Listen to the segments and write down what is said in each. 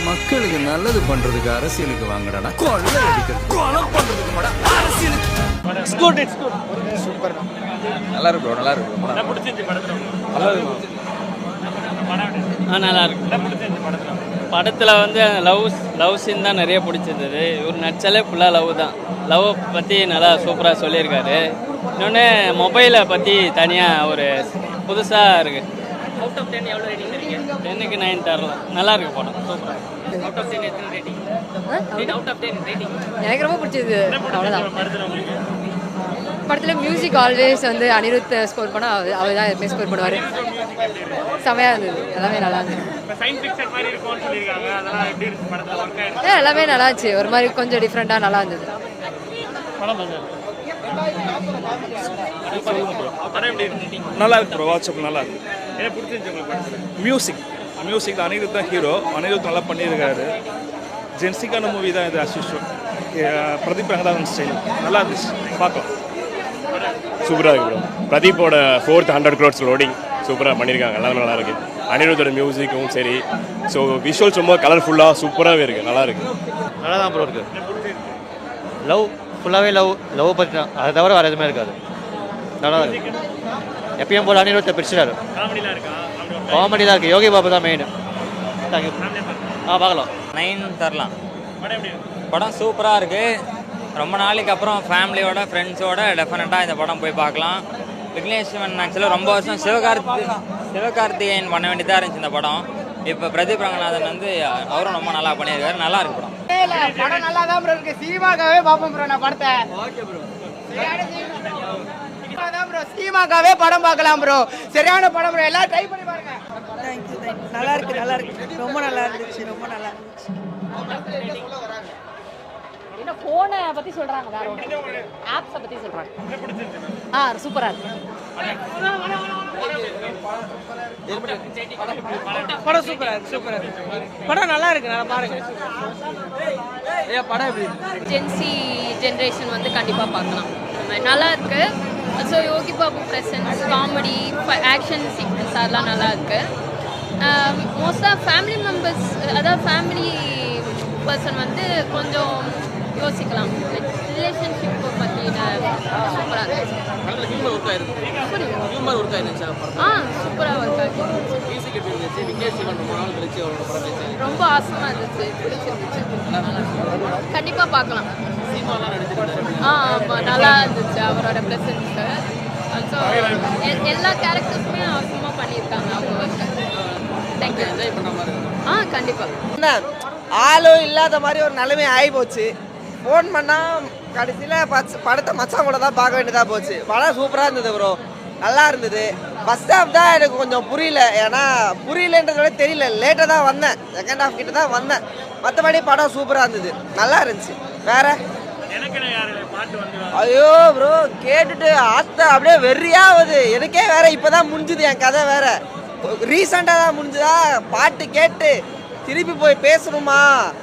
மக்களுக்கு நல்லது பண்றதுக்கு அரசியலுக்கு வாங்கடா, கொள்ளை அடிக்கிறது கொலை பண்றதுக்கு மாடா அரசியலுக்கு. சூப்பர், நல்லா இருக்கு ப்ரோ, நல்லா இருக்கு. நல்லா இருக்கு. நல்லா இருக்கு. படத்தில் வந்து லவ் சீன் தான் நிறைய பிடிச்சிருந்தது. இவர் நடிச்சாலே ஃபுல்லாக லவ் தான். லவ் பற்றி நல்லா சூப்பராக சொல்லியிருக்காரு. இன்னொன்று மொபைலை பற்றி தனியாக ஒரு புதுசாக இருக்குது. அவுட் ஆஃப் 10 எவ்வளோ ரேட்டிங் தரீங்க? 10க்கு 9 தரலாம். நல்லா இருக்கு படம், சூப்பராக. அவுட் ஆஃப் 10 எத்தனை ரேட்டிங்? Out of 10 rating. எனக்கு ரொம்ப பிடிச்சது அவ்வளோதான். படத்தில் மியூசிக் ஆல்வேஸ் வந்து அனிருத் ஸ்கோர் பண்ணால் அவர் தான் எப்பவுமே ஸ்கோர் பண்ணுவார். செமையாக இருந்தது, எல்லாமே நல்லா இருந்தது. எல்லாமே நல்லா இருந்துச்சு. ஒரு மாதிரி கொஞ்சம் டிஃப்ரெண்ட்டாக நல்லா இருந்தது. நல்லா இருக்கு ப்ரோ, வாட்ஸ்அப் நல்லா இருக்கு. மியூசிக் அனிருத் தான் ஹீரோ. அனிருத் நல்லா பண்ணியிருக்காரு. ஜென்சிக்கான மூவி தான் இது. அசிஷோ பிரதீப் ரங்கநாதன் ஸ்டைல் நல்லா இருந்துச்சு, பார்க்கலாம். சூப்பராக இருக்கு ப்ரோ. பிரதீப்போட 4th 100 crores லோடிங் சூப்பராக பண்ணியிருக்காங்க. எல்லாம் நல்லா இருக்கு. அனிருத்தோட மியூசிக்கும் சரி. ஸோ விஷுவல்ஸ் ரொம்ப கலர்ஃபுல்லாக சூப்பராகவே இருக்குது, நல்லா இருக்கு. நல்லா தான் ப்ரோ இருக்குது. லவ் ஃபுல்லாகவே லவ் பற்றி தான், அதை தவிர வேறு எதுவுமே இருக்காது. நல்லா இருக்கு. எப்பயும் போல் அனிருத்தை பிரிச்சுட்டாரு. காமெடி தான் இருக்குது. யோகி பாபு தான் மெயின். தேங்க்யூ. பார்க்கலாம். 9 தரலாம். படம் சூப்பராக இருக்குது. ரொம்ப நாளைக்கு அப்புறம் ஃபேமிலியோட ஃப்ரெண்ட்ஸோட டெஃபினட்டாக இந்த படம் போய் பார்க்கலாம். விக்னேஷ் சிவன் ஆக்சுவலாக ரொம்ப வருஷம் சிவகார்த்திகேயன் பண்ண வேண்டியதாக இருந்துச்சு இந்த படம். இப்போ பிரதீப் ரங்கநாதன் வந்து அவரும் ரொம்ப நல்லா பண்ணியிருக்காரு. நல்லா இருக்கு படம். படம் நல்லா தான் ப்ரோ இருக்கு. சீமாக்காவே பார்ப்போம் ப்ரோ நான் படத்தை. Okay bro. சீமாக்காவே படம் பார்க்கலாம் ப்ரோ. சரியான படம் ப்ரோ. எல்லாம் ட்ரை பண்ணி பாருங்க. நல்லா இருக்கு, நல்லா இருக்கு. ரொம்ப நல்லா இருந்துச்சு, ரொம்ப நல்லா இருந்துச்சு. என்ன ஃபோனை பற்றி சொல்கிறாங்க, வேற ஒன்று ஆப்ஸை பற்றி சொல்கிறாங்க. சூப்பராக இருக்கு. படம் சூப்பராக இருக்கு, சூப்பராக இருக்கு. படம் நல்லா இருக்கு, நல்லா பாருங்க. படம் எப்படி? ஜென்சி ஜென்ரேஷன் வந்து கண்டிப்பாக பார்க்கலாம். நல்லா இருக்கு. So Yogi Babu presence, comedy, action sequence அதெல்லாம் நல்லா இருக்கு. மோஸ்ட்டாக ஃபேமிலி மெம்பர்ஸ், அதாவது ஃபேமிலி பர்சன் வந்து கொஞ்சம் யோசிக்கலாம். ரிலேஷன்ஷிப் பற்றின சூப்பராக இருந்துச்சு. சூப்பராக ஒர்க் ஆகிடுச்சு. ரொம்ப ஆசமாக இருந்துச்சு, பிடிச்சிருந்துச்சு. கண்டிப்பாக பார்க்கலாம். ஆமாம், நல்லா இருந்துச்சு அவரோட ப்ரெசன்ஸு. ஸோ எல்லா கேரக்டர்ஸுமே ஆசமாக பண்ணியிருக்காங்க அவங்க ஒர்க்கு. தேங்க்யூ. கண்டிப்பாக. ஆளும் இல்லாத மாதிரி ஒரு நிலைமை ஆகி போச்சு. ஃபோன் பண்ணால் கடைசியில் படத்தை மச்சான் கூட தான் பார்க்க வேண்டியதாக போச்சு. படம் சூப்பராக இருந்தது ப்ரோ, நல்லா இருந்தது. ஃபஸ்ட் ஹாஃப் தான் எனக்கு கொஞ்சம் புரியல. ஏன்னா புரியலன்றதோட தெரியல, லேட்டாக தான் வந்தேன். செகண்ட் ஹாஃப் கிட்ட தான் வந்தேன். மற்றபடி படம் சூப்பராக இருந்தது, நல்லா இருந்துச்சு. வேற ஐயோ ப்ரோ, கேட்டுட்டு ஆத்த அப்படியே வெறியாகுது. எனக்கே வேற இப்போதான் முடிஞ்சுது என் கதை. வேற ரீசெண்டாக தான் முடிஞ்சுதா. பாட்டு கேட்டு திருப்பி போய் பேசணுமா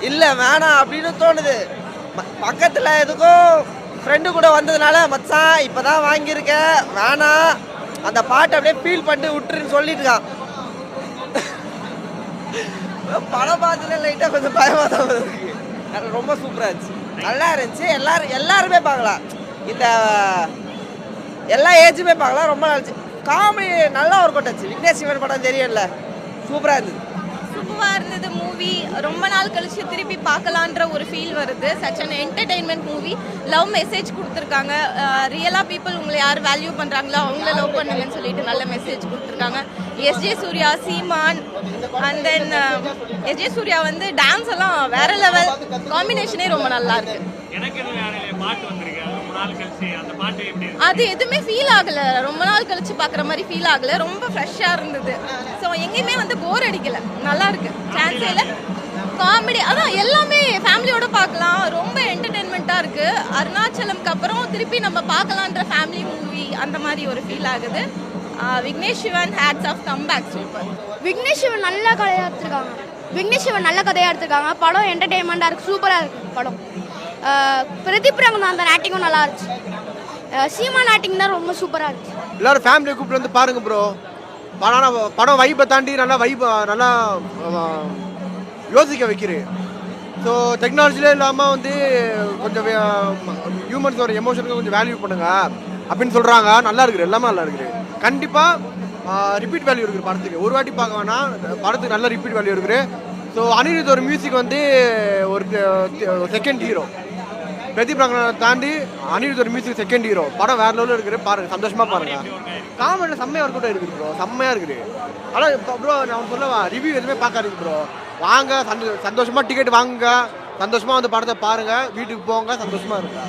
இல்லை வேணாம் அப்படின்னு தோணுது. பக்கத்தில் எதுக்கும் ஃப்ரெண்டு கூட வந்ததுனால மச்சான் இப்போ தான் வாங்கியிருக்கேன் வேணாம், அந்த பாட்டை அப்படியே ஃபீல் பண்ணிட்டு விட்டுருன்னு சொல்லிட்டு இருக்கான். படம் பார்த்துல லைட்டாக கொஞ்சம் பயமாக தான் இருக்கு. ரொம்ப சூப்பராக இருந்துச்சு, நல்லா இருந்துச்சு. எல்லாருமே பார்க்கலாம். இந்த எல்லா ஏஜுமே பார்க்கலாம். ரொம்ப நல்லா இருந்துச்சு. காமெடி நல்லா ஒர்க் அவுட் ஆச்சு. விக்னேஷ் சிவன் படம் தெரியல, சூப்பராக இருந்தது. சூப்பராக இருந்தது மூவி. ரொம்ப நாள் கழிச்சு திருப்பி பார்க்கலான்ற ஒரு ஃபீல் வருது. Such an entertainment movie. Love message கொடுத்துருக்காங்க. ரியலாக பீப்புள் உங்களை யார் வேல்யூ பண்ணுறாங்களோ அவங்கள லவ் பண்ணுங்கன்னு சொல்லிட்டு நல்ல மெசேஜ் கொடுத்துருக்காங்க. SJ Suryah, Seeman, and then SJ Suryah வந்து டான்ஸ் எல்லாம் வேற லெவல். காம்பினேஷனே ரொம்ப நல்லா இருக்கு. அது எதுவுமே ஃபீல் ஆகல. ரொம்ப நாள் கழிச்சு பார்க்குற மாதிரி ஃபீல் ஆகல. ரொம்ப ஃப்ரெஷ்ஷாக இருந்தது. ஸோ எங்கேயுமே வந்து போர் அடிக்கல, நல்லா இருக்கு. சான்ஸே இல்லை. காமெடி அதான் எல்லாமே ஃபேமிலியோட பார்க்கலாம். ரொம்ப என்டர்டெயின்மெண்ட்டாக இருக்கு. அருணாச்சலம்க்கு அப்புறம் திருப்பி நம்ம பார்க்கலான்ற ஃபேமிலி மூவி அந்த மாதிரி ஒரு ஃபீல் ஆகுது. Vignesh Shivan hats off comeback. Super. Vignesh Shivan நல்ல கதையாக எடுத்துருக்காங்க. படம் என்டர்டெயின்மெண்ட்டாக இருக்குது, சூப்பராக இருக்குது படம். பிரதீப் ரங்கநாதன் ஆக்டிங்கும் நல்லா இருந்துச்சு. சீமான் ஆக்டிங் தான் ரொம்ப சூப்பராக இருந்துச்சு. எல்லோரும் ஃபேமிலியை கூப்பிட்டு வந்து பாருங்க ப்ரோ. படம் வைப்பை தாண்டி நல்லா யோசிக்க வைக்கிறேன். ஸோ டெக்னாலஜிலே இல்லாமல் வந்து கொஞ்சம் ஹியூமன்ஸோட எமோஷனுக்கு கொஞ்சம் வேல்யூ பண்ணுங்க அப்படின்னு சொல்கிறாங்க. நல்லா இருக்குது, எல்லாமே நல்லா இருக்குது. கண்டிப்பாக ரிப்பீட் வேல்யூ இருக்குது படத்துக்கு. ஒரு வாட்டி பார்க்க வேணாம், படத்துக்கு நல்ல ரிப்பீட் வேல்யூ இருக்குது. ஸோ அனிருத் ஒரு மியூசிக் வந்து ஒரு செகண்ட் ஹீரோ. பிரதீப் ரங்கநாதனை தாண்டி அனிருத் ஒரு மியூசிக் செகண்ட் ஹீரோ. படம் வேற லெவலில் இருக்குது, பாருங்கள், சந்தோஷமாக பாருங்கள். காமெடியில் செம்மையாக ஒர்க் அவுட் இருக்குது ப்ரோ, செம்மையாக இருக்குது. ஆனால் இப்போ ப்ரோ நான் சொல்லவா, ரிவ்யூ எதுவுமே பார்க்காதீங்க ப்ரோ. வாங்க, சந்தோஷமாக டிக்கெட் வாங்குங்க, சந்தோஷமாக வந்து படத்தை பாருங்கள், வீட்டுக்கு போங்க, சந்தோஷமாக இருங்க.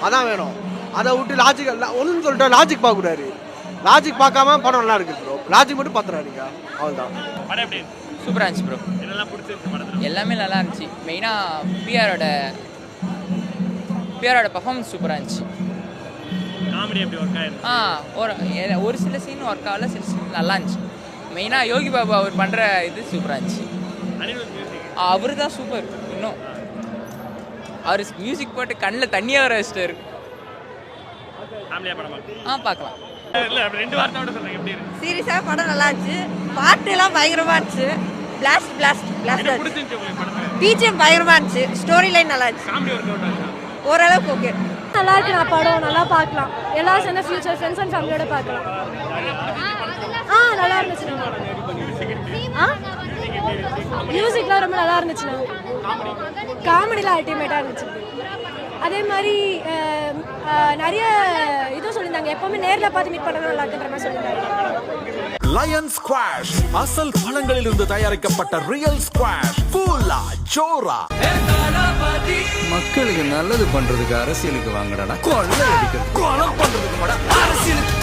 அதான் வேணும். அதை விட்டு லாஜிக் ஒன்றுன்னு சொல்லிட்டு லாஜிக் பார்க்கக்கூடாது. லாஜிக் பார்க்காம படம் நல்லா இருக்குது ப்ரோ. லாஜிக் மட்டும் பார்த்துறாதீங்க, அவ்வளோதான். சூப்பராக இருந்துச்சு ப்ரோ. எல்லாமே நல்லா இருந்துச்சு. மெயினாக பிஆரோட பர்ஃபார்மன்ஸ் சூப்பராக இருந்துச்சு. ஒரு சில சீன் ஒர்க் ஆகல, சில சீன் நல்லா இருந்துச்சு. மெயினாக யோகி பாபு அவர் பண்ணுற இது சூப்பராக இருந்துச்சு. அவரு தான் சூப்பர். இன்னும் அவர் மியூசிக் போட்டு கண்ணில் தண்ணியாக வர வச்சுட்டாரு. பார்க்கலாம். சீரியஸாக படம் நல்லா இருந்துச்சு. பாட்டு எல்லாம் பயங்கரமாக இருந்துச்சு. பிளாஸ்ட் பிஜிஎம் பயங்கரமாக இருந்துச்சு. ஸ்டோரி லைன் நல்லா இருந்துச்சு. ஓரளவுக்கு ஓகே. நல்லா இருக்கு. நான் படம் நல்லா பார்க்கலாம். எல்லா சேர்ந்த ஃபியூச்சர் ஃப்ரெண்ட்ஸ் அண்ட் ஃபேமிலியோட பார்க்கலாம். நல்லா இருந்துச்சு. மியூசிக்லாம் ரொம்ப நல்லா இருந்துச்சுண்ணா. காமெடியில் அல்டிமேட்டாக இருந்துச்சு. அதே மாதிரி நிறைய இதுவும் சொல்லியிருந்தாங்க. எப்பவுமே நேரில் பார்த்து மீட் பண்ணுறது நல்லா இருக்குன்ற மாதிரி சொல்லியிருந்தாங்க. லயன் ஸ்குவாஷ் அசல் பழங்களிலிருந்து தயாரிக்கப்பட்ட ரியல் ஸ்குவாஷ். பூலா ஜோரா. மக்களுக்கு நல்லது பண்றதுக்கு அரசியலுக்கு வாங்கடா, கொள்ளை அடிக்கிறது, கொலை பண்றதுக்கு அரசியலுக்கு